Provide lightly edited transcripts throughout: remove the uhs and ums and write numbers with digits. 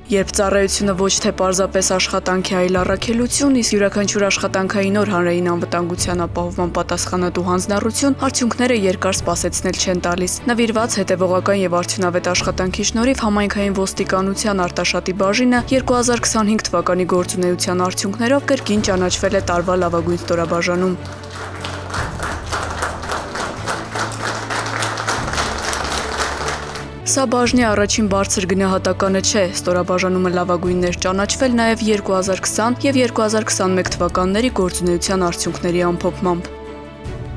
Երբ ծառայությունը ոչ թե պարզապես աշխատանք է, այլ առաքելություն, իսկ յուրաքանչյուր աշխատանքային օր հանրային անվտանգության ապահովման պատասխանատու հանձնառություն, արդյունքները երկար սպասեցնել չեն տալիս։ Նվիրված հետևողական եւ արդյունավետ աշխատանքի շնորհիվ համայնքային ոստիկանության Արտաշատի բաժինը 2025 թվականի գործունեության արդյունքներով կրկին ճանաչվել է տարվա լավագույն ստորաբաժանում։ Սա բաժնի առաջին բարձր գնահատականը չէ, ստորաբաժանումը լավագույններ ճանաչվել նաև 2020 եւ 2021 թվականների գործունեության արդյունքների ամփոփմամբ։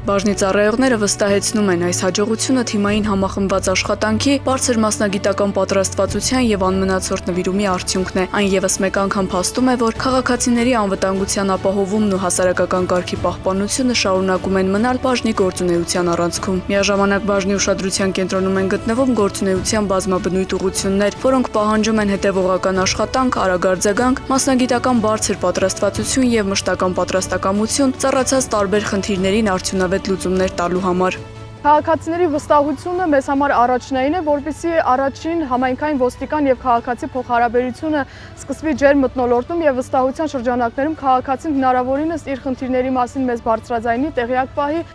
Բաժնի ծառայողները վստահեցնում են, այս հաջողությունը թիմային համախմբված աշխատանքի, բարձր մասնագիտական պատրաստվածության եւ անմնացորդ նվիրումի արդյունքն է։ Այն եւս մեկ անգամ փաստում է, որ քաղաքացիների անվտանգության ապահովումն ու հասարակական կարգի պահպանությունը շարունակում են մնալ բաժնի գործունեության առանցքում։ Միաժամանակ բաժնի ուշադրության կենտրոնում են գտնվում գործունեության բազմաբնույթ ուղղություններ, որոնք պահանջում են հետևողական աշխատանք, արագ արձագանք, մասնագիտական բարձր պատրաստվածություն եւ մշտական պատրաստակամություն, ծառացած տարբեր խնդիրներին արդյունավետ լուծումներ տալու համար։ Քաղաքացիների վստահությունը մեզ համար առաջնային է, որպեսզի առաջին համայնքային ոստիկան եւ քաղաքացի փոխհարաբերությունը սկսվի ջերմ մթնոլորտում եւ վստահության շրջանակներում քաղաքացին հնարավորինս իր խնդիրների մասին մեզ բարձրաձայնի, տեղյակ պահի։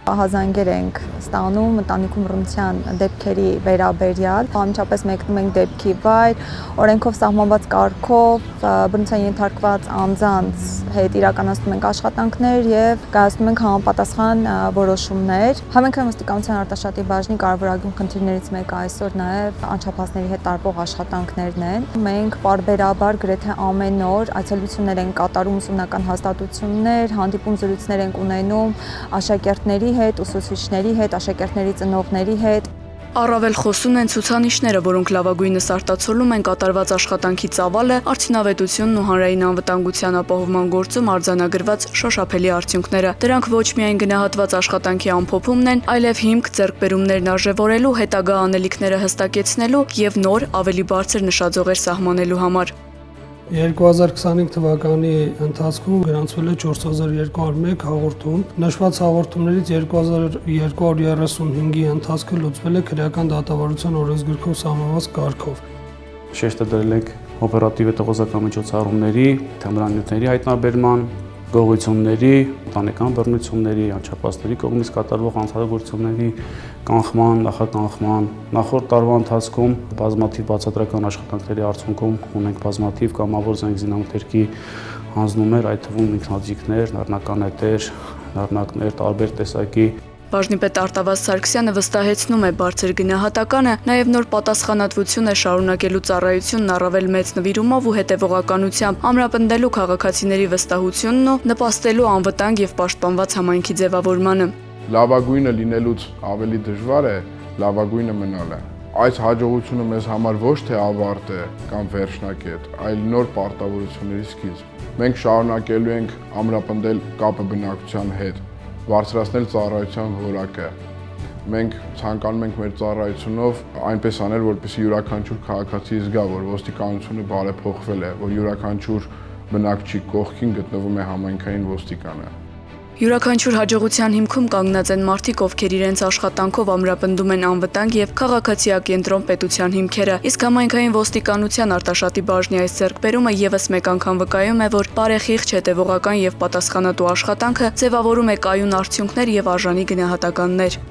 Ահազանգեր ենք ստանում ընտանիքում բռնության դեպքերի վերաբերյալ, անմիջապես մեկնում ենք դեպքի վայր, օրենքով սահմանված կարգով բռնության ենթարկված անձանց հետ իրականացնում ենք աշխատանքներ եւ կայացնում ենք համապատասխան որոշումներ։ Համայնքային ոստիկանության Արտաշատի բաժնի կարևորագույն խնդիրներից մեկը այսօր նաեւ անչափահասների հետ տարվող աշխատանքներն են։ Մենք պարբերաբար գրեթե ամեն օր այցելություններ ենք կատարում, ուսումնական հաստատություններ, հանդիպում զրույցներ ենք ունենում աշակերտների հետ, ուսուցիչների հետ, աշակերտների ծնողների հետ։ Առավել խոսուն են ցուցանիշները, որոնք լավագույնս արտացոլում են կատարված աշխատանքի ծավալը, արդյունավետությունն ու հանրային անվտանգության ապահովման գործում արձանագրված շոշափելի արդյունքները։ Դրանք ոչ միայն գնահատված աշխատանքի ամփոփումն են, այլև հիմք ձեռքբերումներն արժևորելու, հետագա անելիքները հստակեցնելու եւ նոր, ավելի բարձր նշաձողեր սահմանելու համար։ 2025 թվականի ընթացքում գրանցվել է 4201 հաղորդում։ Նշված հաղորդումներից 2235-ի ընթացքը լուծվել է քրեական դատավարության օրենսգրքում սահմանված կարգով։ Շեշտը դրել ենք օպերատիվ հետազոտական միջոցառումների, թմրանյութերի հայտնաբերման, գողությունների, ընտանեկան բռնությունների, անչափահասների կողմից կատարվող հանցագործությունների կանխման, նախականխման, նախորդ տարվա ընթացքում բազմաթիվ բացատրական աշխատանքների արդյունքում ունենք բազմաթիվ կամավոր զանգզինամթերքի հանձնումներ, այդ թվում ինքնաձիգներ, նռնականետեր, նռնակներ, տարբեր տեսակի։ Բաժնի պետ Արտավազ Սարգսյանը վստահեցնում է բարձր գնահատականը, նաև նոր պատասխանատվություն է շարունակելու ծառայությունն առավել մեծ նվիրումով ու հետևողականությամբ, ամրապնդելու քաղաքացիների վստահությունն ու նպաստելու անվտանգ եւ պաշտպանված համայնքի ձևավորմանը։ Լավագույնը լինելուց ավելի դժվար է լավագույնը մնալը։ Այս հաջողությունը մեզ համար ոչ թե ավարտ է կամ վերջնակետ, այլ նոր պարտավորությունների սկիզբ։ Մենք շարունակելու ենք ամրապնդել կապը բնակչության հետ, բարձրացնել ծառայության որակը։ Մենք ցանկանում ենք մեր ծառայությունով այնպես անել, որպեսզի յուրաքանչյուր քաղաքացի զգա, որ ոստիկանությունը բարեփոխվել է, որ յուրաքանչյուր բնակչի կողքին գտնվում է համայնքային ոստիկանը։ Յուրաքանչյուր հաջողության հիմքում կանգնած են մարդիկ, ովքեր իրենց աշխատանքով ամրապնդում են անվտանգ եւ քաղաքացիակենտրոն պետության հիմքերը, իսկ համայնքային ոստիկանության Արտաշատի բաժնի այս ձեռքբերումը եւս մեկ անգամ վկայում է, որ բարեխիղճ հետևողական եւ պատասխանատու աշխատանքը ձևավորում է կայուն արդյունքներ եւ արժանի գնահատականներ։